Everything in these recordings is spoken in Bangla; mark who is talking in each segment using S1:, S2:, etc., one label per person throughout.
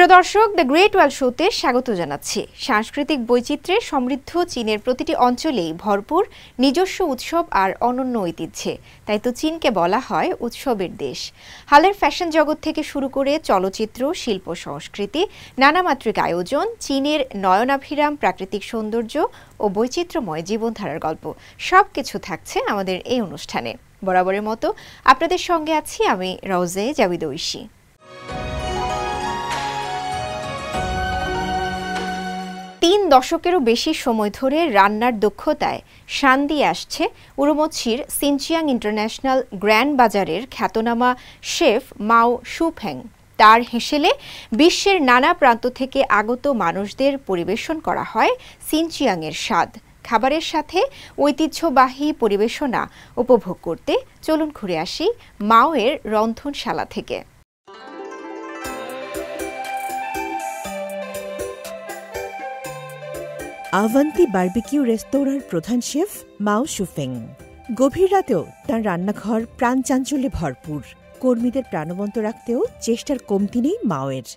S1: প্রিয় দর্শক, দ্য গ্রেট ওয়াল শোতে স্বাগত জানাচ্ছি। সাংস্কৃতিক বৈচিত্র্যে সমৃদ্ধ চীনের প্রতিটি অঞ্চলেই ভরপুর নিজস্ব উৎসব আর অনন্য ঐতিহ্যে। তাই তো চীনকে বলা হয় উৎসবের দেশ। হালের ফ্যাশন জগৎ থেকে শুরু করে চলচ্চিত্র, শিল্প, সংস্কৃতি, নানামাত্রিক আয়োজন, চীনের নয়নাভিরাম প্রাকৃতিক সৌন্দর্য ও বৈচিত্র্যময় জীবনধারার গল্প সবকিছু থাকছে আমাদের এই অনুষ্ঠানে। বরাবরের মতো আপনাদের সঙ্গে আছি আমি রওজে জাবিদ ঐশী। 3 দশকেরও বেশি সময় ধরে রান্নার দক্ষতায় শান দিয়ে আসছে উরুমছির সিনচিয়াং ইন্টারন্যাশনাল গ্র্যান্ড বাজারের খ্যাতনামা শেফ মাও শুফেং। তার হেসেলে বিশ্বের নানা প্রান্ত থেকে আগত মানুষদের পরিবেশন করা হয় সিনচিয়াংয়ের স্বাদ। খাবারের সাথে ঐতিহ্যবাহী পরিবেশনা উপভোগ করতে চলুন ঘুরে আসি মাওয়ের রন্ধনশালা থেকে।
S2: আভান্তি বারবিকিউ রেস্তোরাঁর প্রধান শেফ মাও শুফেং। গভীর রাতেও তাঁর রান্নাঘর প্রাণচাঞ্চল্যে ভরপুর। কর্মীদের প্রাণবন্ত রাখতেও চেষ্টার কমতি নেই মাওয়ের।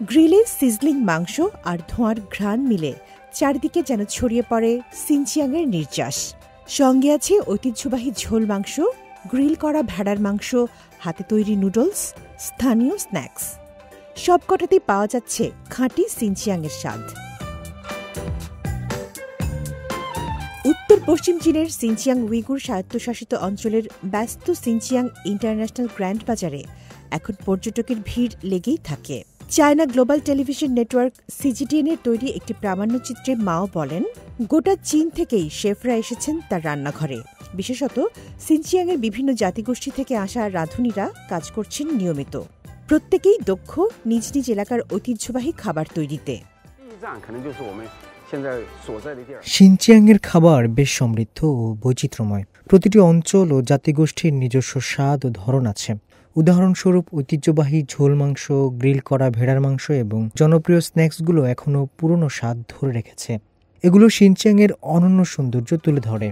S2: গ্রিলে সিজলিং মাংস আর ধোঁয়ার ঘ্রাণ মিলে চারিদিকে যেন ছড়িয়ে পড়ে সিনচিয়াংয়ের নির্যাস। সঙ্গে আছে ঐতিহ্যবাহী ঝোল মাংস, গ্রিল করা ভেড়ার মাংস, হাতে তৈরি নুডলস, স্থানীয় স্ন্যাক্স। সবকটাতেই পাওয়া যাচ্ছে খাঁটি সিনচিয়াংয়ের স্বাদ। উত্তর পশ্চিম চীনের সিনচিয়াং উইগুর স্বায়ত্তশাসিত অঞ্চলের ব্যস্ত সিনচিয়াং ইন্টারন্যাশনাল গ্র্যান্ড বাজারে এখন পর্যটকের ভিড় লেগেই থাকে। চায়না গ্লোবাল টেলিভিশন নেটওয়ার্ক সিজিটিএনের তৈরি একটি প্রামাণ্যচিত্রে মাও বলেন, গোটা চীন থেকেই শেফরা এসেছেন তার রান্নাঘরে। বিশেষত সিনচিয়াংয়ের বিভিন্ন জাতিগোষ্ঠী থেকে আসা রাঁধুনিরা কাজ করছেন নিয়মিত। প্রত্যেকেই দক্ষ নিজ নিজ এলাকার ঐতিহ্যবাহী খাবার তৈরিতে।
S3: সিনচিয়াংয়ের খাবার বেশ সমৃদ্ধ ও বৈচিত্র্যময়। প্রতিটি অঞ্চল ও জাতিগোষ্ঠীর নিজস্ব স্বাদ ও ধরন আছে। উদাহরণস্বরূপ ঐতিহ্যবাহী ঝোল মাংস, গ্রিল করা ভেড়ার মাংস এবং জনপ্রিয় স্ন্যাক্সগুলো এখনও পুরনো স্বাদ ধরে রেখেছে। এগুলো সিনচিয়াংয়ের অনন্য সৌন্দর্য তুলে ধরে।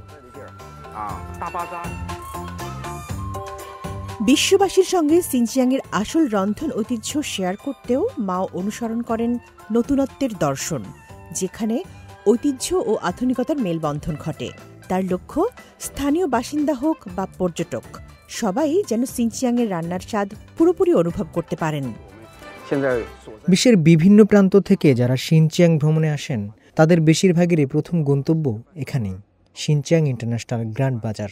S2: বিশ্ববাসীর সঙ্গে সিনচিয়াংয়ের আসল রন্ধন ঐতিহ্য শেয়ার করতেও মাও অনুসরণ করেন নতুনত্বের দর্শন, যেখানে ঐতিহ্য ও আধুনিকতার মেলবন্ধন ঘটে। তার লক্ষ্য, স্থানীয় বাসিন্দা হোক বা পর্যটক, সবাই যেন সিনচিয়াংয়ের রান্নার স্বাদ পুরোপুরি অনুভব করতে পারেন।
S3: বিশ্বের বিভিন্ন প্রান্ত থেকে যারা সিনচিয়াং ভ্রমণে আসেন তাদের বেশিরভাগেরই প্রথম গন্তব্য এখানেই, সিনচিয়াং ইন্টারন্যাশনাল গ্র্যান্ড বাজার।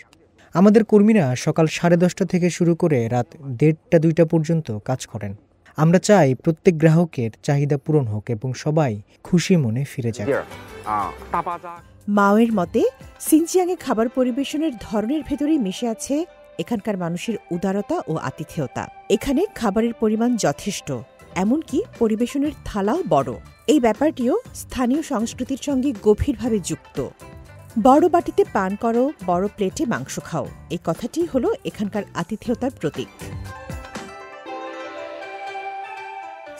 S3: আমাদের কর্মীরা সকাল 10:30 থেকে শুরু করে রাত 1:30-2টা পর্যন্ত কাজ করেন। আমরা চাই প্রত্যেক গ্রাহকের চাহিদা পূরণ হোক এবং সবাই খুশি মনে ফিরে যায়।
S2: মাওয়ের মতে সিনচিয়াংয়ে খাবার পরিবেশনের ধরনের ভেতরেই মিশে আছে এখানকার মানুষের উদারতা ও আতিথেয়তা। এখানে খাবারের পরিমাণ যথেষ্ট, এমনকি পরিবেশনের থালাও বড়। এই ব্যাপারটিও স্থানীয় সংস্কৃতির সঙ্গে গভীরভাবে যুক্ত। বড় বাটিতে পান করো, বড় প্লেটে মাংস খাও, এই কথাটি হলো এখানকার আতিথেয়তার প্রতীক।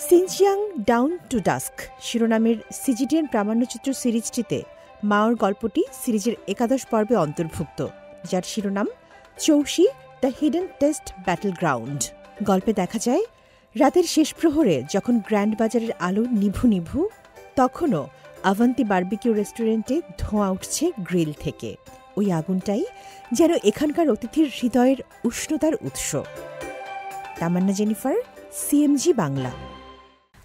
S2: সিনচিয়াং ডাউন টু ডাস্ক শিরোনামের সিজিটিএন প্রামাণ্যচিত্র সিরিজটিতে মাওর গল্পটি সিরিজের 11 পর্বে অন্তর্ভুক্ত, যার শিরোনাম চৌশি the hidden taste battle ground. গল্পে দেখা যায়, রাতের শেষ প্রহরে যখন গ্র্যান্ড বাজারের আলো নিভু নিভু, তখনও আভান্তি বারবিকিউ রেস্টুরেন্টে ধোঁয়া উঠছে গ্রিল থেকে। ওই আগুনটাই যেন এখানকার অতিথির হৃদয়ের উষ্ণতার উৎস। তামান্না জেনিফার, সিএমজি বাংলা।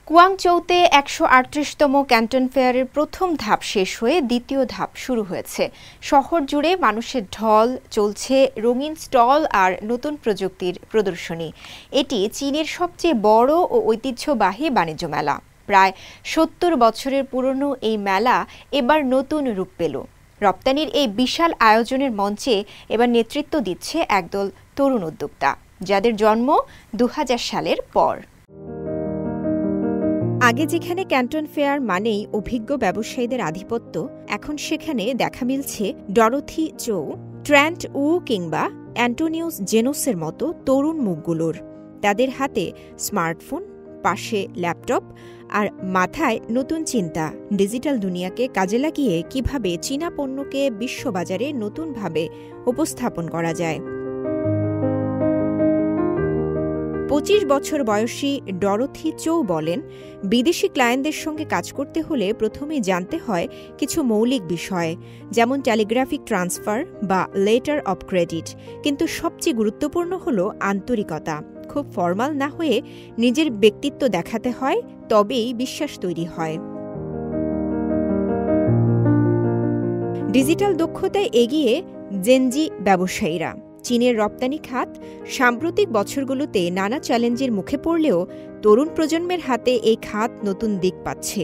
S1: কুয়াংচৌতে 138তম ক্যান্টন ফেয়ারের প্রথম ধাপ শেষ হয়ে দ্বিতীয় ধাপ শুরু হয়েছে। শহর জুড়ে মানুষের ঢল, চলছে রঙিন স্টল আর নতুন প্রযুক্তির প্রদর্শনী। এটি চীনের সবচেয়ে বড় ও ঐতিহ্যবাহী বাণিজ্য মেলা। প্রায় 70 বছরের পুরনো এই মেলা এবার নতুন রূপ পেল। রপ্তানির এই বিশাল আয়োজনের মঞ্চে এবার নেতৃত্ব দিচ্ছে একদল তরুণ উদ্যোক্তা, যাদের জন্ম 2000 সালের পর। আগে যেখানে ক্যান্টন ফেয়ার মানেই অভিজ্ঞ ব্যবসায়ীদের আধিপত্য, এখন সেখানে দেখা মিলছে ডরোথি চৌ, ট্র্যান্ট উ কিংবা অ্যান্টোনিউস জেনোসের মতো তরুণ মুখগুলোর। তাদের হাতে স্মার্টফোন, পাশে ল্যাপটপ আর মাথায় নতুন চিন্তা, ডিজিটাল দুনিয়াকে কাজে লাগিয়ে কিভাবে চীনা পণ্যকে বিশ্ববাজারে নতুনভাবে উপস্থাপন করা যায়। 25 বছর বয়সী ডরোথি চৌ বলেন, বিদেশি ক্লায়েন্টদের সঙ্গে কাজ করতে হলে প্রথমেই জানতে হয় কিছু মৌলিক বিষয়, যেমন টেলিগ্রাফিক ট্রান্সফার বা লেটার অব ক্রেডিট। কিন্তু সবচেয়ে গুরুত্বপূর্ণ হল আন্তরিকতা। খুব ফর্মাল না হয়ে নিজের ব্যক্তিত্ব দেখাতে হয়, তবেই বিশ্বাস তৈরি হয়। ডিজিটাল দক্ষতায় এগিয়ে জেনজি ব্যবসায়ীরা। চীনের রপ্তানি খাত সাম্প্রতিক বছরগুলোতে নানা চ্যালেঞ্জের মুখে পড়লেও তরুণ প্রজন্মের হাতে এই খাত নতুন দিক পাচ্ছে।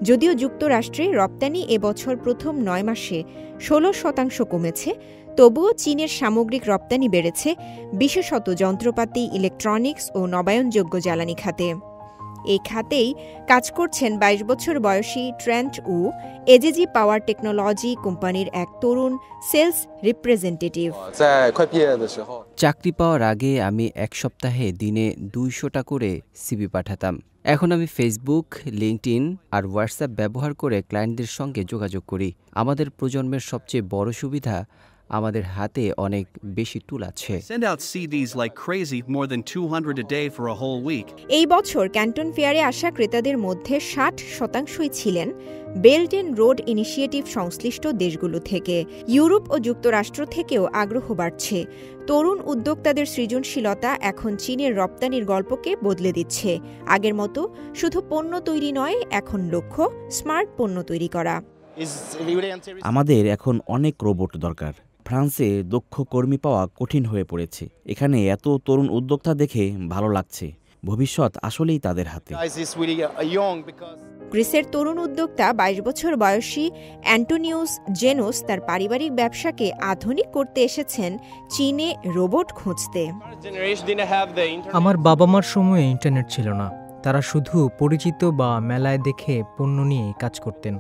S1: যদিও যুক্তরাষ্ট্রে রপ্তানি এবছর প্রথম 9 মাসে 16% কমেছে, তবুও চীনের সামগ্রিক রপ্তানি বেড়েছে, বিশেষত যন্ত্রপাতি, ইলেকট্রনিক্স ও নবায়নযোগ্য জ্বালানি খাতে। এই খাতেই কাজ করছেন 22 বছর বয়সী ট্রেন্ট উ, এজেজি পাওয়ার টেকনোলজি কোম্পানির এক তরুণ সেলস রিপ্রেজেন্টেটিভ।
S4: চাকরি পাওয়ার আগে আমি এক সপ্তাহে দিনে 200টা করে সিভি পাঠাতাম। এখন আমি ফেসবুক, লিঙ্কডইন আর হোয়াটসঅ্যাপ ব্যবহার করে ক্লায়েন্টদের সঙ্গে যোগাযোগ করি। আমাদের প্রজন্মের সবচেয়ে বড় সুবিধা, আমাদের হাতে অনেক বেশি টুল আছে।
S1: এই বছর ক্যান্টন ফেয়ারে আসা ক্রেতাদের মধ্যে 60%ই ছিলেন বেল্ট অ্যান্ড রোড ইনিশিয়েটিভ সংশ্লিষ্ট দেশগুলো থেকে। ইউরোপ ও যুক্তরাষ্ট্র থেকেও আগ্রহ বাড়ছে। তরুণ উদ্যোক্তাদের সৃজনশীলতা এখন চীনের রপ্তানির গল্পকে বদলে দিচ্ছে। আগের মতো শুধু পণ্য তৈরি নয়, এখন লক্ষ্য স্মার্ট পণ্য তৈরি করা।
S5: আমাদের এখন অনেক রোবট দরকার। ফ্রান্সে দক্ষ কর্মী পাওয়া কঠিন হয়ে পড়েছে। এখানে এত তরুণ উদ্যোক্তা দেখে ভালো লাগছে। ভবিষ্যৎ আসলেই তাদের হাতে।
S1: গ্রিসের তরুণ উদ্যোক্তা 22 বছর বয়সী অ্যান্টোনিওস জেনোস তার পারিবারিক ব্যবসাকে আধুনিক করতে এসেছেন চীনে রোবট খুঁজতে।
S3: আমার বাবা মার সময়ে ইন্টারনেট ছিল না। তারা শুধু পরিচিত বা মেলায় দেখে পণ্য নিয়ে কাজ করতেন।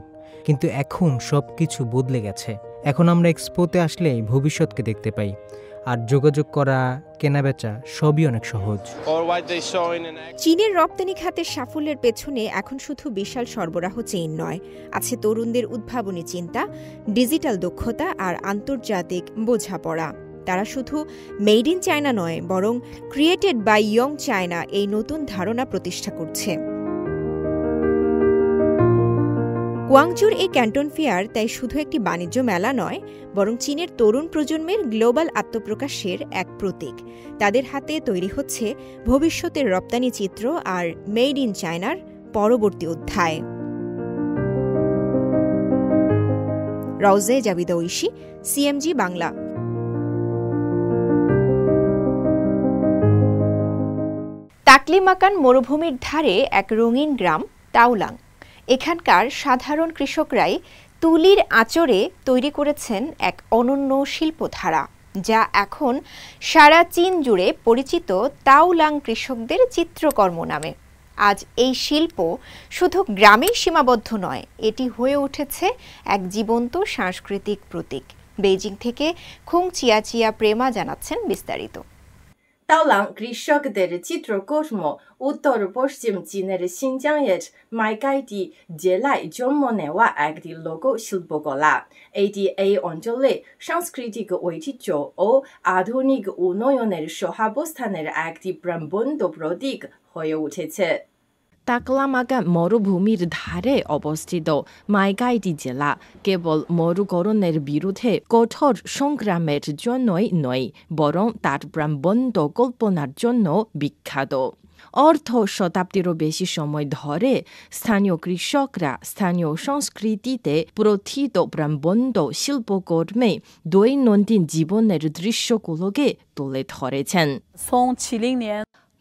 S3: কিন্তু এখন সব কিছু বদলে গেছে। এখন আমরা এক্সপোতে আসলে ভবিষ্যৎকে দেখতে পাই, আর যোগাযোগ করা, কেনাবেচা সবই অনেক সহজ।
S1: চীনের রপ্তানি খাতের সাফল্যের পেছনে এখন শুধু বিশাল সরবরাহ চেইন নয়, আছে তরুণদের উদ্ভাবনী চিন্তা, ডিজিটাল দক্ষতা আর আন্তর্জাতিক বোঝাপড়া। তারা শুধু মেড ইন চায়না নয়, বরং ক্রিয়েটেড বাই ইয়ং চায়না এই নতুন ধারণা প্রতিষ্ঠা করছে। গুয়াংজুর এই ক্যান্টন ফেয়ার তাই শুধু একটি বাণিজ্য মেলা নয়, বরং চীনের তরুণ প্রজন্মের গ্লোবাল আত্মপ্রকাশের এক প্রতীক। তাদের হাতে তৈরি হচ্ছে ভবিষ্যতের রপ্তানি চিত্র আর মেড ইন চায়নার পরবর্তী অধ্যায়। রওজে জাবিদা ঐশী, সিএমজি বাংলা। তাকলিমাকান মরুভূমির ধারে এক রঙিন গ্রাম তাওলাং। এখানকার সাধারণ কৃষকরাই তুলির আঁচড়ে তৈরি করেছেন এক অনন্য শিল্পধারা, যা এখন সারা চীন জুড়ে পরিচিত তাওলাং কৃষকদের চিত্রকর্ম নামে। আজ এই শিল্প শুধু গ্রামেই সীমাবদ্ধ নয়, এটি হয়ে উঠেছে এক জীবন্ত সাংস্কৃতিক প্রতীক। বেইজিং থেকে খুং চিয়া প্রেমা জানাচ্ছেন বিস্তারিত।
S6: তাওলাং কৃষকদের চিত্রকর্ম উত্তর পশ্চিম চীনের সিনজিয়াংয়ের মাইকাইটি জেলায় জন্ম নেওয়া একটি লোক শিল্পকলা। এটি এই অঞ্চলে সাংস্কৃতিক ঐতিহ্য ও আধুনিক উন্নয়নের সহাবস্থানের একটি প্রাণবন্ত প্রতীক হয়ে উঠেছে। তাকলামাকান মরুভূমির ধারে অবস্থিত মাইকাইটি জেলা কেবল মরুকরণের বিরুদ্ধে কঠোর সংগ্রামের জন্যই নয়, বরং তার প্রাণবন্ত কল্পনার জন্য বিখ্যাত। অর্ধ শতাব্দীরও বেশি সময় ধরে স্থানীয় কৃষকরা স্থানীয় সংস্কৃতিতে প্রথিত প্রাণবন্ত শিল্পকর্মে দৈনন্দিন জীবনের দৃশ্যগুলোকে তুলে ধরেছেন।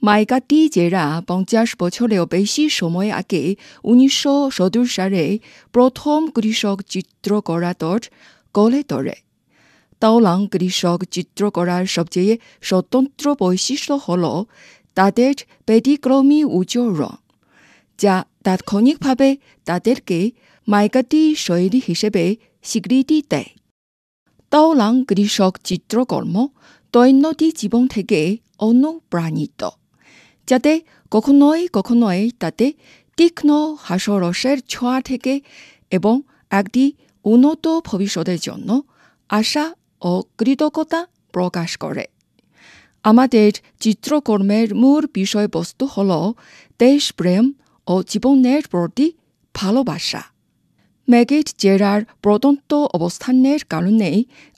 S7: মাইকাটি জেলা 50 বছরেও বেশি সময় আগে 1917 সালে প্রথম কৃষক চিত্রকলা দল গড়ে তোলে। তাওলাং কৃষক চিত্রকলার সবচেয়ে স্বতন্ত্র বৈশিষ্ট্য হল তাদের ব্যতিক্রমী উজ্জ্বল রং, যা তাৎক্ষণিকভাবে তাদেরকে মাইকাটি শৈলী হিসেবে স্বীকৃতি দেয়। তাওলাং কৃষক চিত্রকর্ম দৈনন্দিন জীবন থেকে অনুপ্রাণিত, যাতে কখনোই তাতে তীক্ষ্ণ হাস্যরসের ছোঁয়া থেকে এবং একটি উন্নত ভবিষ্যতের জন্য আশা ও কৃতজ্ঞতা প্রকাশ করে। আমাদের চিত্রকর্মের মূল বিষয়বস্তু হল দেশপ্রেম ও জীবনের প্রতি ভালোবাসা। ম্যাগেট জেরার প্রদত্ত অবস্থানের কারণে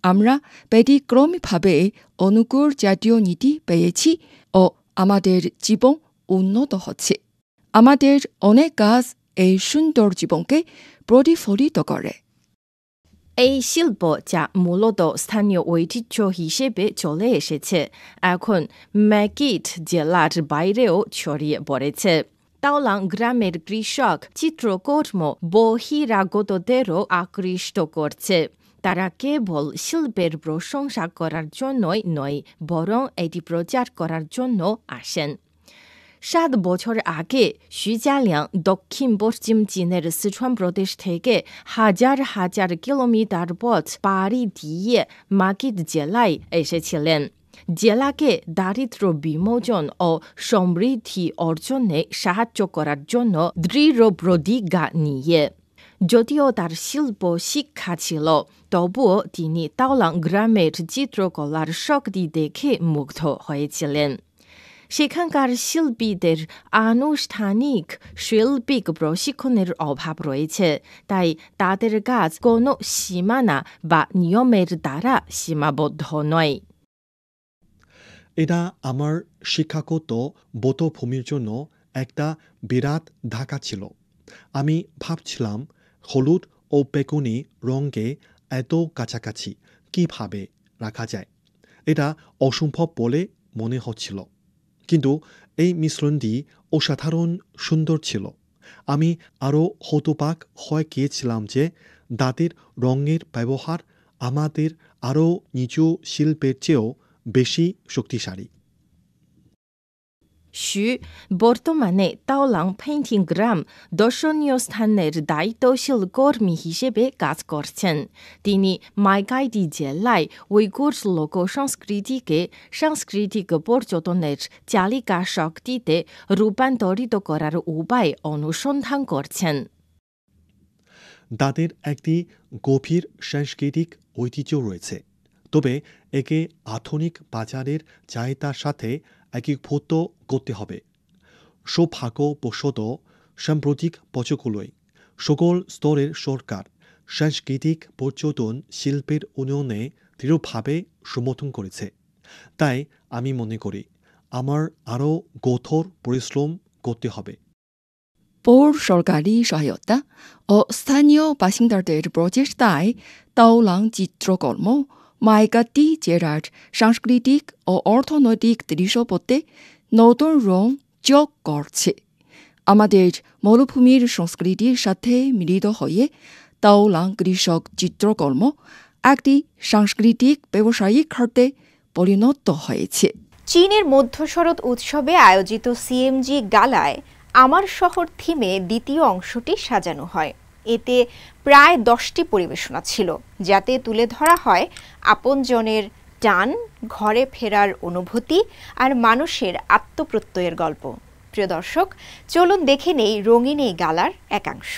S7: আমরা ব্যতিক্রমীভাবে অনুকূল জাতীয় নীতি পেয়েছি ও আমাদের জীবন উন্নত হচ্ছে। আমাদের অনেক কাজ এই সুন্দর জীবনকে প্রতিফলিত করে।
S6: এই শিল্প যা মূলত স্থানীয় ঐতিহ্য হিসেবে চলে এসেছে, এখন ম্যাগেট জেলার বাইরেও ছড়িয়ে পড়েছে। তাওলাং গ্রামের কৃষক চিত্রকর্ম বহিরাগতদেরও আকৃষ্ট করছে। তারা কেবল শিল্পের প্রশংসা করার জন্যই নয়, বরং এটি প্রচার করার জন্য আসেন। 7 বছর আগে শু জিয়ালিয়াং দক্ষিণ পশ্চিম চীনের সিচুয়ান প্রদেশ থেকে হাজার হাজার কিলোমিটার পথ পাড়ি দিয়ে ম্যাগেট জেলায় এসেছিলেন, জেলাকে দারিদ্র্য বিমোচন ও সমৃদ্ধি অর্জনে সাহায্য করার জন্য দৃঢ় প্রতিজ্ঞা নিয়ে। যদিও তার শিল্প শিক্ষা ছিল, তবুও তিনি তাওলাং গ্রামের চিত্রকলার শক্তি দেখে মুগ্ধ হয়েছিলেন। সেখানকার শিল্পীদের আনুষ্ঠানিক শৈল্পিক প্রশিক্ষণের অভাব রয়েছে, তাই তাদের কাজ কোনো সীমানা বা নিয়মের দ্বারা সীমাবদ্ধ নয়।
S8: এটা আমার শিক্ষাগত বোধভূমির জন্য একটা বিরাট ধাক্কা ছিল। আমি ভাবছিলাম হলুদ ও বেগুনি রঙকে এত কাছাকাছি কিভাবে রাখা যায়। এটা অসম্ভব বলে মনে হচ্ছিল, কিন্তু এই মিশ্রণটি অসাধারণ সুন্দর ছিল। আমি আরও হতবাক হয়ে গিয়েছিলাম যে দাঁতের রঙের ব্যবহার আমাদের আরও নিচু শিল্পের চেয়েও বেশি শক্তিশালী।
S6: শু বর্তমানে তাওলাং পেইন্টিং গ্রাম দর্শনীয় স্থানের দায়িত্বশীল কর্মী হিসেবে কাজ করছেন। তিনি মাইকাইদি জেলায় উইগুর লোক সংস্কৃতিকে সাংস্কৃতিক পর্যটনের চালিকা শক্তিতে রূপান্তরিত করার উপায় অনুসন্ধান করছেন।
S8: তাদের একটি গভীর সাংস্কৃতিক ঐতিহ্য রয়েছে, তবে একে আধুনিক বাজারের চাহিদার সাথে একীভূত করতে হবে। সৌভাগ্যবশত সাম্প্রতিক বছরগুলোয় সকল স্তরের সরকার সাংস্কৃতিক পর্যটন শিল্পের উন্নয়নে দৃঢ়ভাবে সমর্থন করেছে। তাই আমি মনে করি আমার আরও কঠোর পরিশ্রম করতে হবে।
S7: পৌর সরকারি সহায়তা ও স্থানীয় বাসিন্দাদের প্রচেষ্টায় তাওলাং চিত্রকর্ম মাইকাটি জেলার সাংস্কৃতিক ও অর্থনৈতিক দৃশ্যপটে নতুন রং যোগ করছে। আমাদের মরুভূমির সংস্কৃতির সাথে মিলিত হয়ে তাওলাং কৃষক চিত্রকর্ম একটি সাংস্কৃতিক ব্যবসায়িক খাতে পরিণত হয়েছে।
S1: চীনের মধ্য শরৎ উৎসবে আয়োজিত সিএমজি গালায় আমার শহর থিমে দ্বিতীয় অংশটি সাজানো হয়। এতে প্রায় 10টি পরিবেশনা ছিল, যাতে তুলে ধরা হয় আপনজনের টান, ঘরে ফেরার অনুভূতি আর মানুষের আত্মপ্রত্যয়ের গল্প। প্রিয় দর্শক, চলুন দেখে নেই রঙিন এই গালার একাংশ।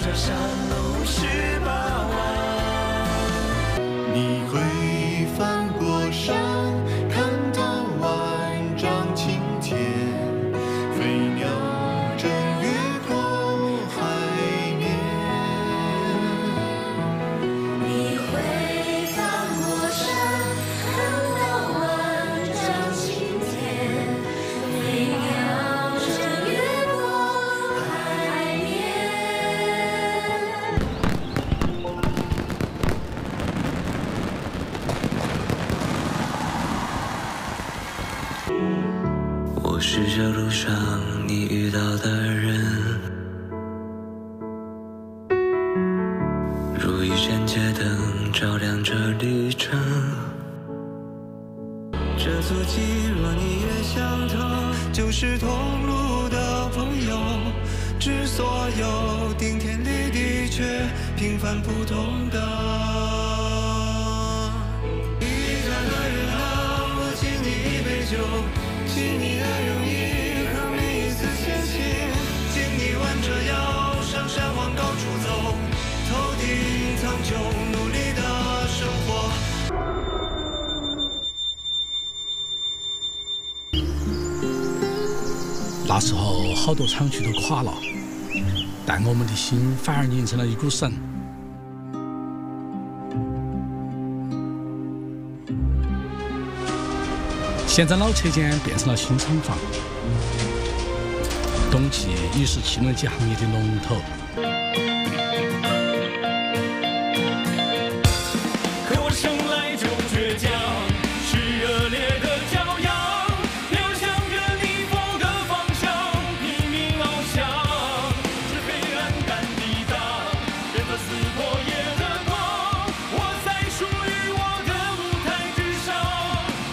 S9: 这山路18弯。你会翻过山，看到万丈青天，飞鸟正越过海面。
S10: 你会翻过山，看到万丈青天，飞鸟正越过海面。
S9: 我是这路上你遇到的人，如一盏街灯照亮这旅程。这足迹若你也相同，就是同路的朋友。之所有顶天立地却平凡不同的。一盏的远航，我敬你一杯酒，敬你的容易和每一次前行，敬你弯着腰上山往高处走，头顶苍穹努力的生活。
S11: 那时候好多厂区都垮了，但我们的心反而凝成了一股绳。现在老车间变成了新厂房，董汽已是汽轮机行业的龙头。
S9: 可我生来就倔强，是热烈的骄阳，流向着逆风的方向，拼命翱翔，是黑暗敢抵挡，任何撕破夜的光，我在属于我的舞台之上，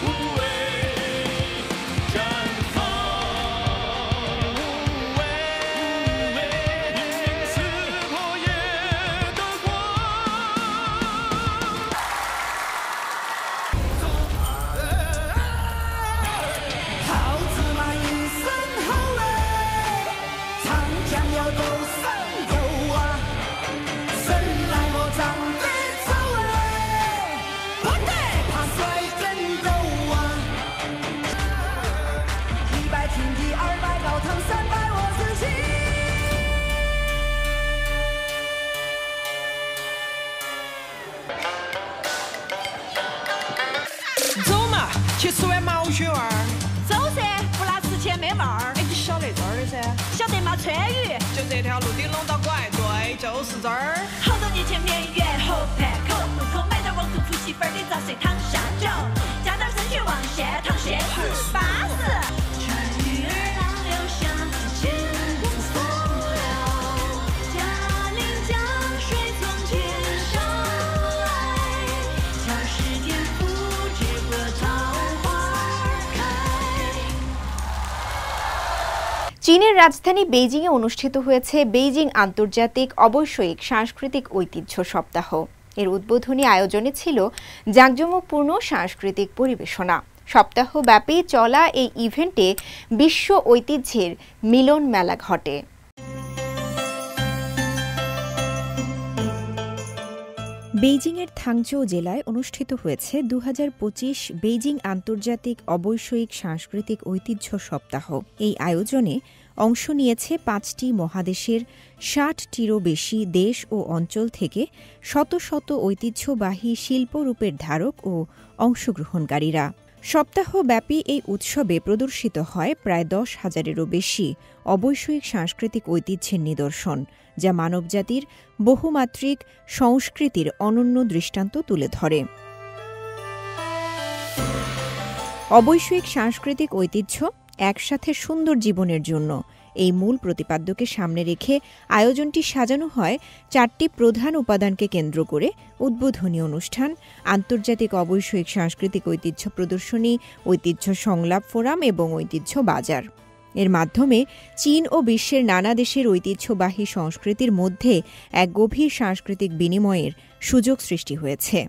S9: 无畏绽放，无畏撕破夜的光。
S10: 好子嘛一身好嘞，长江要走深沟啊，生来我长得丑嘞，不得怕摔跟斗啊，100平地200高堂300我自己。
S12: 走嘛，去吃碗毛血丸儿。
S10: 走噻，不拿吃钱没味儿。
S12: 哎，你晓得这儿的噻？
S10: 晓得嘛，川渝，
S12: 就这条路的龙道拐，对，就是这儿。
S10: 好多年前面园后盘口，路口买点网兔出媳妇儿的杂碎糖下酒，加点生血旺县糖鲜是巴适。川渝儿郎留下千古风流，嘉陵江水从天上来，巧是天府之国桃花开。
S1: চীনের রাজধানী বেইজিংয়ে অনুষ্ঠিত হয়েছে বেইজিং আন্তর্জাতিক অবৈষয়িক সাংস্কৃতিক ঐতিহ্য সপ্তাহ। এর উদ্বোধনী আয়োজনে ছিল জাঁকজমকপূর্ণ সাংস্কৃতিক পরিবেশনা। সপ্তাহব্যাপী চলা এই ইভেন্টে বিশ্ব ঐতিহ্যের মিলন মেলা ঘটে। বেইজিংয়ের থাংচৌ জেলায় অনুষ্ঠিত হয়েছে ২০২৫ বেইজিং আন্তর্জাতিক অবৈষয়িক সাংস্কৃতিক ঐতিহ্য সপ্তাহ। এই আয়োজনে অংশ নিয়েছে ৫টি মহাদেশের ৬০টিরও বেশি দেশ ও অঞ্চল থেকে শত শত ঐতিহ্যবাহী শিল্পরূপের ধারক ও অংশগ্রহণকারীরা। সপ্তাহব্যাপী এই উৎসবে প্রদর্শিত হয় প্রায় ১০,০০০-এরও বেশি অবৈষয়িক সাংস্কৃতিক ঐতিহ্যের নিদর্শন, যা মানবজাতির বহুমাত্রিক সংস্কৃতির অনন্য দৃষ্টান্ত তুলে ধরে। অবৈষয়িক সাংস্কৃতিক ঐতিহ্য একসাথে সুন্দর জীবনের জন্য এই মূল প্রতিপাদ্যকে সামনে রেখে আয়োজনটি সাজানো হয় ৪টি প্রধান উপাদানকে কেন্দ্র করে: উদ্বোধনী অনুষ্ঠান, আন্তর্জাতিক অবৈষয়িক সাংস্কৃতিক ঐতিহ্য প্রদর্শনী, ঐতিহ্য সংলাপ ফোরাম এবং ঐতিহ্য বাজার। এর মাধ্যমে চীন ও বিশ্বের নানা দেশের ঐতিহ্যবাহী সংস্কৃতির মধ্যে এক গভীর সাংস্কৃতিক বিনিময়ের সুযোগ সৃষ্টি হয়েছে।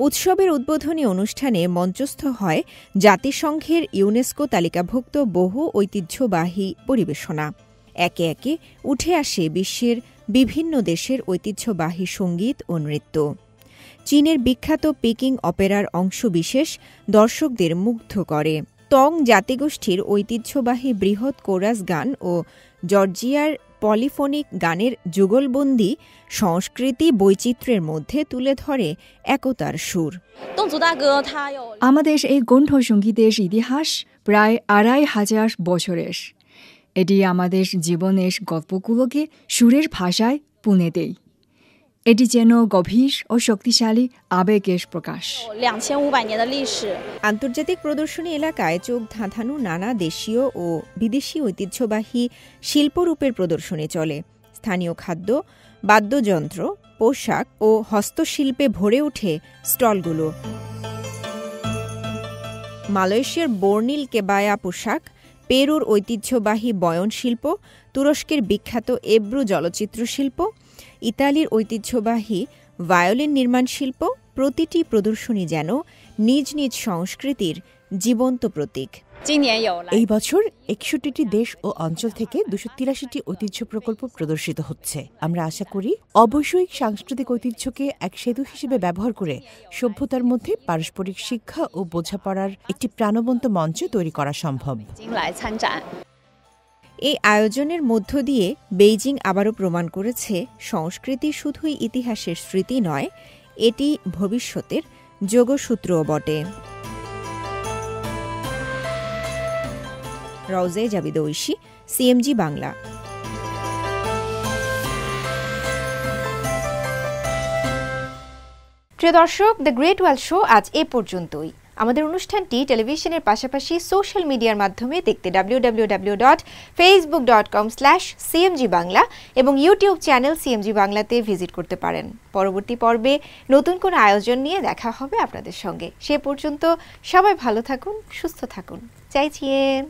S1: উৎসবের উদ্বোধনী অনুষ্ঠানে মঞ্চস্থ হয় জাতিসংঘের ইউনেস্কো তালিকাভুক্ত বহু ঐতিহ্যবাহী পরিবেশনা। একে একে উঠে আসে বিশ্বের বিভিন্ন দেশের ঐতিহ্যবাহী সঙ্গীত ও নৃত্য। চীনের বিখ্যাত পিকিং অপেরার অংশবিশেষ দর্শকদের মুগ্ধ করে। তং জাতিগোষ্ঠীর ঐতিহ্যবাহী বৃহৎ কোরাস গান ও জর্জিয়ার পলিফোনিক গানের যুগলবন্দি সংস্কৃতি বৈচিত্র্যের মধ্যে তুলে ধরে একতার সুর।
S7: আমাদের এই কণ্ঠসঙ্গীতের ইতিহাস প্রায় ২৫০০ বছরের। এটি আমাদের জীবনের গল্পগুলোকে সুরের ভাষায় পুনে দেয়। এটি যেন গভীর ও শক্তিশালী আবেগের প্রকাশ।
S1: আন্তর্জাতিক প্রদর্শনী এলাকায় চোখ ধাঁধানো নানা দেশীয় ও বিদেশি ঐতিহ্যবাহী শিল্পরূপের প্রদর্শনী চলে। স্থানীয় খাদ্য, বাদ্যযন্ত্র, পোশাক ও হস্তশিল্পে ভরে ওঠে স্টলগুলো। মালয়েশিয়ার বর্নিল কেবায়া পোশাক, পেরুর ঐতিহ্যবাহী বয়ন শিল্প, তুরস্কের বিখ্যাত এব্রু চলচ্চিত্র শিল্প, ইতালির ঐতিহ্যবাহী ভায়োলিন নির্মাণ শিল্প, প্রতিটি প্রদর্শনী যেন নিজ নিজ সংস্কৃতির জীবন্ত প্রতীক।
S2: এই বছর ৬১টি দেশ ও অঞ্চল থেকে ২৮৩টি ঐতিহ্য প্রকল্প প্রদর্শিত হচ্ছে। আমরা আশা করি অবশ্যই সাংস্কৃতিক ঐতিহ্যকে এক সেতু হিসেবে ব্যবহার করে সভ্যতার মধ্যে পারস্পরিক শিক্ষা ও বোঝাপড়ার একটি প্রাণবন্ত মঞ্চ তৈরি করা সম্ভব।
S1: এই আয়োজনের মধ্য দিয়ে বেইজিং আবারও প্রমাণ করেছে সংস্কৃতি শুধুই ইতিহাসের স্মৃতি নয়, এটি ভবিষ্যতের যোগসূত্রও বটে। রওজে জাবিদ ঐশী, সিএমজি বাংলা। প্রিয় দর্শক, দ্য গ্রেট ওয়ার্ল্ড শো আজ এ পর্যন্তই। আমাদের অনুষ্ঠানটি টেলিভিশনের পাশাপাশি সোশ্যাল মিডিয়ার মাধ্যমে দেখতে www.facebook.com/cmg বাংলা এবং ইউটিউব চ্যানেল সিএমজি বাংলাতে ভিজিট করতে পারেন। পরবর্তী পর্বে নতুন কোনো আয়োজন নিয়ে দেখা হবে আপনাদের সঙ্গে। সে পর্যন্ত সবাই ভালো থাকুন, সুস্থ থাকুন। চাইছিয়েন।